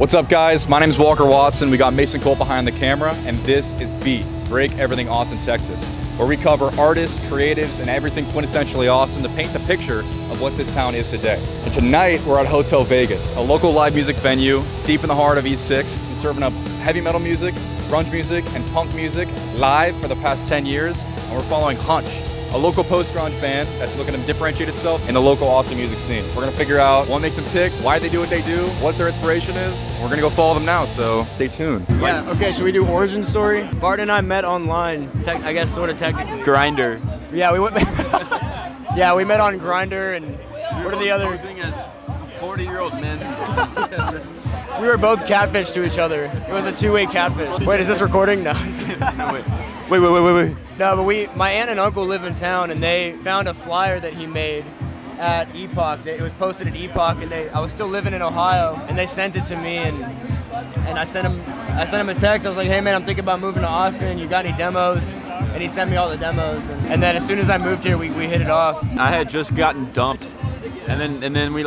What's up, guys? My name is Walker Watson. We got Mason Colt behind the camera, and this is B.E.A.T, Break Everything Austin, Texas, where we cover artists, creatives, and everything quintessentially Austin to paint the picture of what this town is today. And tonight, we're at Hotel Vegas, a local live music venue deep in the heart of East 6th, serving up heavy metal music, grunge music, and punk music live for the past 10 years. And we're following Hunch, a local post-grunge band that's looking to differentiate itself in the local Austin music scene. We're gonna figure out what makes them tick, why they do what they do, what their inspiration is. We're gonna go follow them now, so stay tuned. Yeah, okay, should we do origin story? Bart and I met online, I guess sort of technically. Grinder. Yeah, we went. Yeah, we met on Grinder, and what are the others? Posing as 40-year-old men. We were both catfish to each other. It was a two-way catfish. Wait, is this recording? No. Wait. No, but my aunt and uncle live in town, and they found a flyer that he made at Epoch. It was posted at Epoch, and I was still living in Ohio, and they sent it to me, and I sent him a text. I was like, hey man, I'm thinking about moving to Austin. You got any demos? And he sent me all the demos, and then as soon as I moved here, we hit it off. I had just gotten dumped, and then we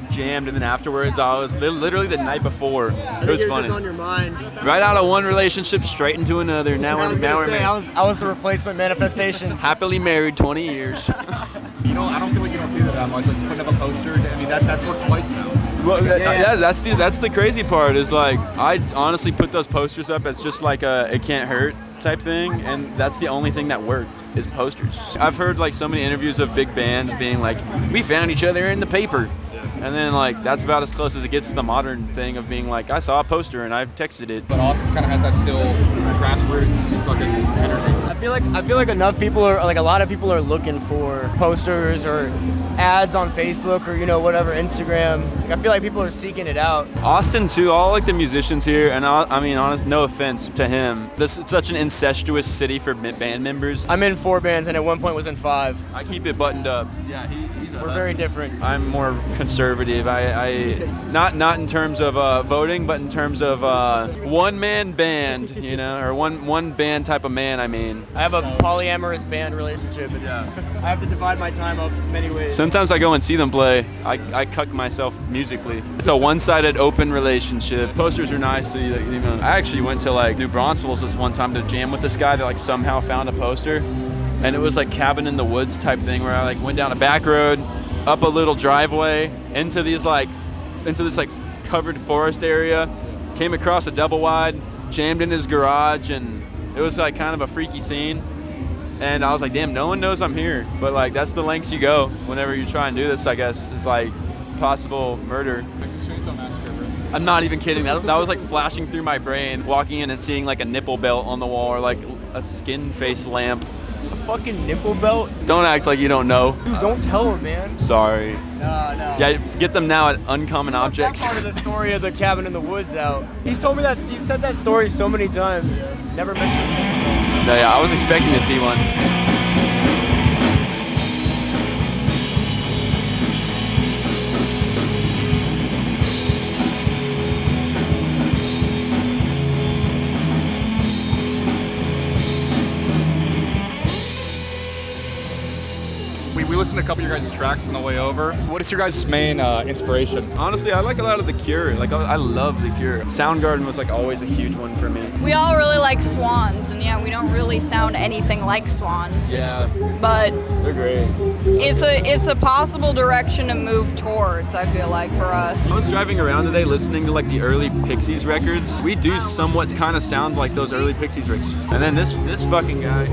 jammed, and then afterwards I was literally the night before. It was funny. Just on your mind. Right out of one relationship straight into another. Now we're married. I was the replacement manifestation. Happily married 20 years. You know, I don't feel like you don't see that much. Like putting up a poster. I mean, that's worked twice now. Well, that's the crazy part is like I honestly put those posters up as just like a it can't hurt type thing, and that's the only thing that worked is posters. I've heard like so many interviews of big bands being like, we found each other in the paper. And then like that's about as close as it gets to the modern thing of being like, I saw a poster and I texted it. But Austin kind of has that still grassroots fucking energy. I feel like enough people are like a lot of people are looking for posters or ads on Facebook or whatever, Instagram. Like, I feel like people are seeking it out. Austin too, all like the musicians here, and I mean honest, no offense to him. It's such an incestuous city for band members. I'm in 4 bands and at one point was in 5. I keep it buttoned up. Yeah, we're very different. I'm more conservative. I not in terms of voting, but in terms of one-man band, or one band type of man. I mean, I have a polyamorous band relationship. I have to divide my time up many ways. Sometimes I go and see them play. I cuck myself musically. It's a one-sided open relationship. Posters are nice, so I actually went to like New Braunfels this one time to jam with this guy that like somehow found a poster. And it was like cabin in the woods type thing where I like went down a back road, up a little driveway, into this like covered forest area, came across a double wide, jammed in his garage, and it was like kind of a freaky scene. And I was like, damn, no one knows I'm here. But like that's the lengths you go whenever you try and do this, I guess. It's like possible murder. I'm not even kidding. That was like flashing through my brain, walking in and seeing like a nipple belt on the wall or like a skin face lamp. A fucking nipple belt? Don't act like you don't know. Dude, don't tell him, man. Sorry. No. Yeah, get them now at Uncommon Objects. That part of the story of the cabin in the woods out. He's told me he said that story so many times. Never mentioned it. No, yeah, I was expecting to see one. We listened to a couple of your guys' tracks on the way over. What is your guys' main inspiration? Honestly, I like a lot of The Cure. Like, I love The Cure. Soundgarden was like always a huge one for me. We all really like Swans, and yeah, we don't really sound anything like Swans. Yeah. But they're great. It's a possible direction to move towards, I feel like, for us. I was driving around today listening to like the early Pixies records. We do somewhat kind of sound like those early Pixies records. And then this fucking guy.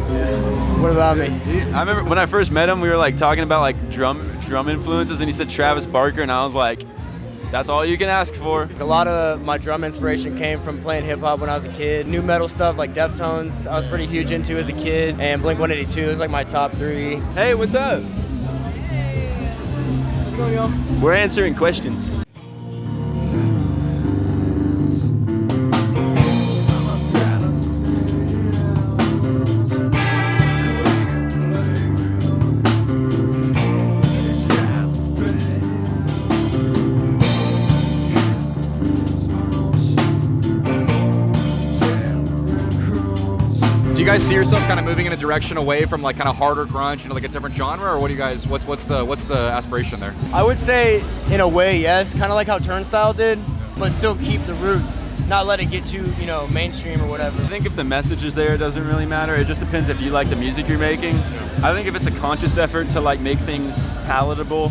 What about me? I remember when I first met him, we were like talking about like drum influences, and he said Travis Barker, and I was like, that's all you can ask for. A lot of my drum inspiration came from playing hip hop when I was a kid. New metal stuff like Deftones, I was pretty huge into as a kid, and Blink-182 was like my top 3. Hey, what's up? Hey. What's going on? We're answering questions. Do you guys see yourself kind of moving in a direction away from like kind of harder grunge into like a different genre, or what do you guys? What's the aspiration there? I would say in a way, yes, kind of like how Turnstile did. but still keep the roots, not let it get too, you know, mainstream or whatever. I think if the message is there, it doesn't really matter. It just depends if you like the music you're making. I think if it's a conscious effort to like make things palatable,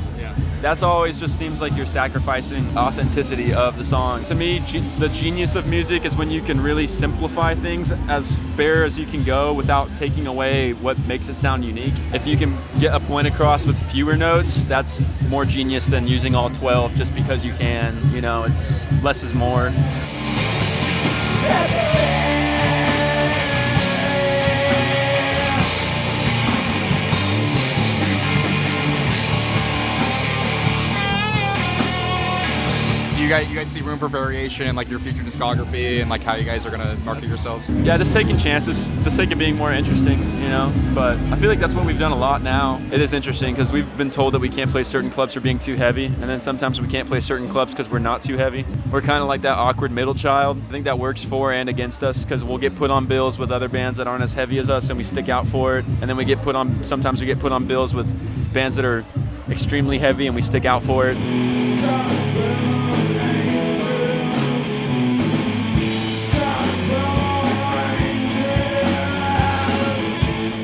that's always just seems like you're sacrificing authenticity of the song. To me, the genius of music is when you can really simplify things as bare as you can go without taking away what makes it sound unique. If you can get a point across with fewer notes, that's more genius than using all 12 just because you can. You know, it's less is more. You guys see room for variation in like your future discography and like how you guys are gonna market yourselves? Yeah, just taking chances for the sake of being more interesting, you know. But I feel like that's what we've done a lot now. It is interesting because we've been told that we can't play certain clubs for being too heavy, and then sometimes we can't play certain clubs because we're not too heavy. We're kind of like that awkward middle child. I think that works for and against us because we'll get put on bills with other bands that aren't as heavy as us, and we stick out for it. And then we get put on. Sometimes we get put on bills with bands that are extremely heavy, and we stick out for it.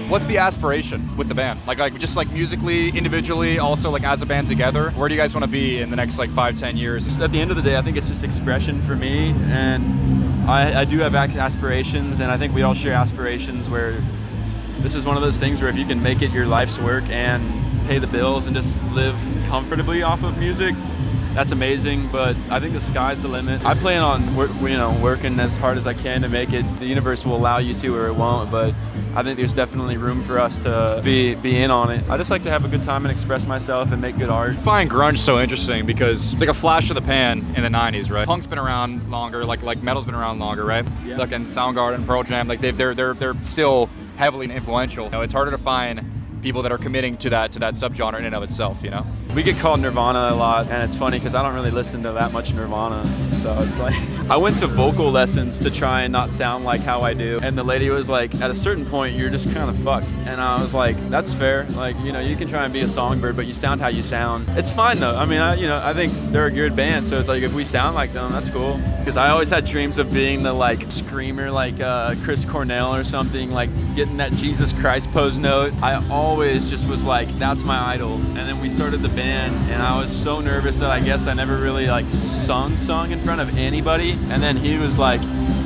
What's the aspiration with the band? Like just like musically, individually, also like as a band together? Where do you guys want to be in the next like 5-10 years? At the end of the day, I think it's just expression for me, and I do have aspirations, and I think we all share aspirations where this is one of those things where if you can make it your life's work and pay the bills and just live comfortably off of music, that's amazing, but I think the sky's the limit. I plan on working as hard as I can to make it. The universe will allow you to or it won't, but I think there's definitely room for us to be in on it. I just like to have a good time and express myself and make good art. I find grunge so interesting because it's like a flash of the pan in the 90s, right? Punk's been around longer, like metal's been around longer, right? Yeah. Like in Soundgarden, Pearl Jam, like they're still heavily influential. You know, it's harder to find people that are committing to that subgenre in and of itself, you know? We get called Nirvana a lot, and it's funny because I don't really listen to that much Nirvana, so it's like I went to vocal lessons to try and not sound like how I do, and the lady was like, at a certain point you're just kind of fucked, and I was like, that's fair, like, you know, you can try and be a songbird, but you sound how you sound. It's fine though. I mean, I think they're a good band, so it's like if we sound like them, that's cool. Because I always had dreams of being the like screamer, like Chris Cornell or something, like getting that Jesus Christ pose note. I always just was like, that's my idol. And then we started the band, and I was so nervous that I guess I never really like sung in front of anybody. And then he was like,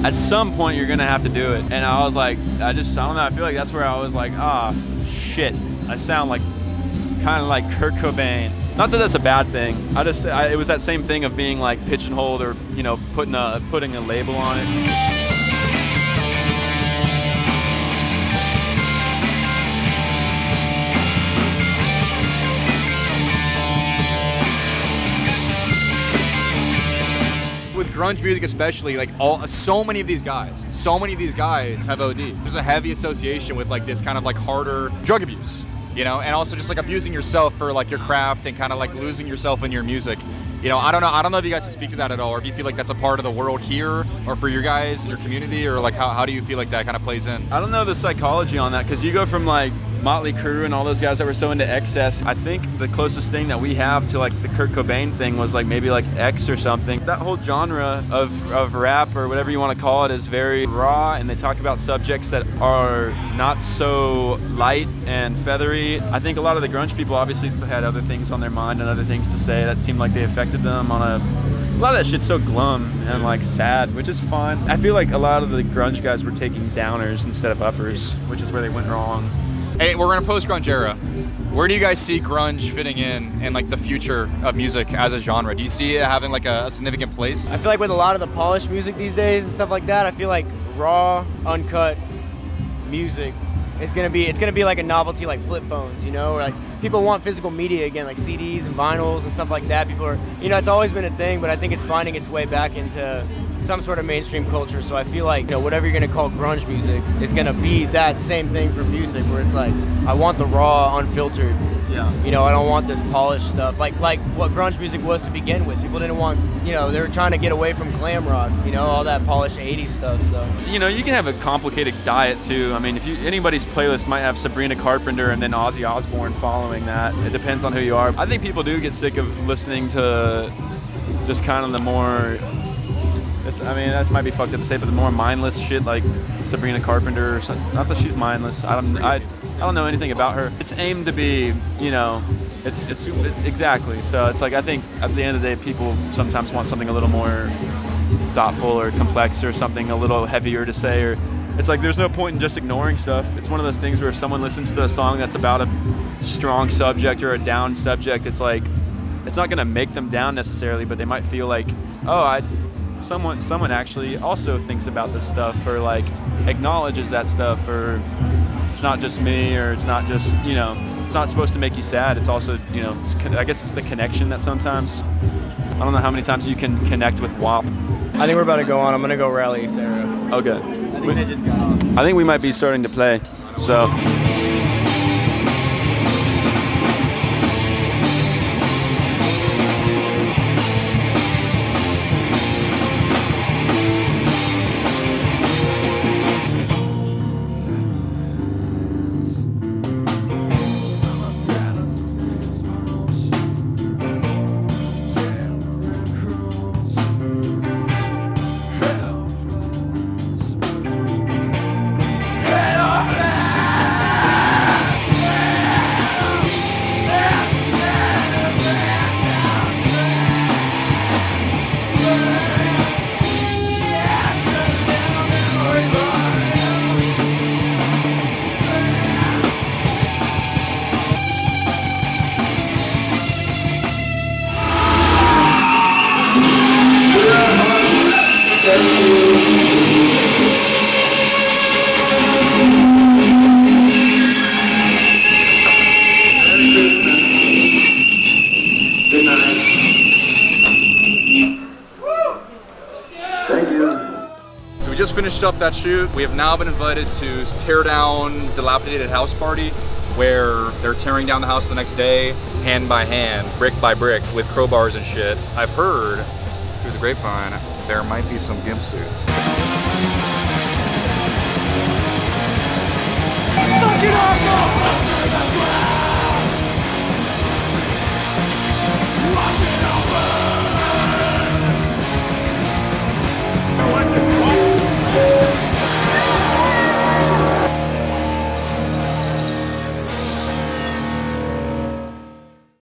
at some point you're gonna have to do it. And I was like, I don't know, I feel like that's where I was like, shit, I sound like kind of like Kurt Cobain. Not that that's a bad thing. It was that same thing of being like pigeonholed or, you know, putting a label on it. With grunge music especially, like so many of these guys have OD. There's a heavy association with like this kind of like harder drug abuse, you know, and also just like abusing yourself for like your craft and kind of like losing yourself in your music. You know, I don't know if you guys can speak to that at all, or if you feel like that's a part of the world here, or for your guys, your community, or like how do you feel like that kind of plays in? I don't know the psychology on that, because you go from like Motley Crue and all those guys that were so into excess. I think the closest thing that we have to like the Kurt Cobain thing was like maybe like X or something. That whole genre of rap or whatever you want to call it is very raw, and they talk about subjects that are not so light and feathery. I think a lot of the grunge people obviously had other things on their mind and other things to say that seemed like they affected them on a lot of that shit's so glum and like sad, which is fun. I feel like a lot of the grunge guys were taking downers instead of uppers, which is where they went wrong. Hey, we're in a post-grunge era. Where do you guys see grunge fitting in like the future of music as a genre? Do you see it having like a significant place? I feel like with a lot of the polished music these days and stuff like that, I feel like raw, uncut music it's gonna be like a novelty, like flip phones, you know, or like people want physical media again, like CDs and vinyls and stuff like that. People are, you know, it's always been a thing, but I think it's finding its way back into some sort of mainstream culture. So I feel like, you know, whatever you're gonna call grunge music is gonna be that same thing for music, where it's like, I want the raw, unfiltered. Yeah. You know, I don't want this polished stuff. Like what grunge music was to begin with. People didn't want, you know, they were trying to get away from glam rock, you know, all that polished 80s stuff. So, you know, you can have a complicated diet too. I mean, if anybody's playlist might have Sabrina Carpenter and then Ozzy Osbourne following that. It depends on who you are. I think people do get sick of listening to just kind of the more I mean, that might be fucked up to say, but the more mindless shit like Sabrina Carpenter or something, not that she's mindless. I don't know anything about her. It's aimed to be, you know, it's exactly. So it's like, I think at the end of the day, people sometimes want something a little more thoughtful or complex or something a little heavier to say, or it's like there's no point in just ignoring stuff. It's one of those things where if someone listens to a song that's about a strong subject or a down subject, it's like, it's not gonna make them down necessarily, but they might feel like, oh, someone actually also thinks about this stuff, or like acknowledges that stuff, or it's not just me, or it's not just, you know, it's not supposed to make you sad. It's also, you know, I guess it's the connection that sometimes, I don't know how many times you can connect with WAP. I think we're about to go on. I'm gonna go rally Sarah. Okay. I think they just got off. I think we might be starting to play, so. Just finished up that shoot. We have now been invited to tear down dilapidated house party, where they're tearing down the house the next day, hand by hand, brick by brick, with crowbars and shit. I've heard through the grapevine there might be some gimp suits. Fucking awesome!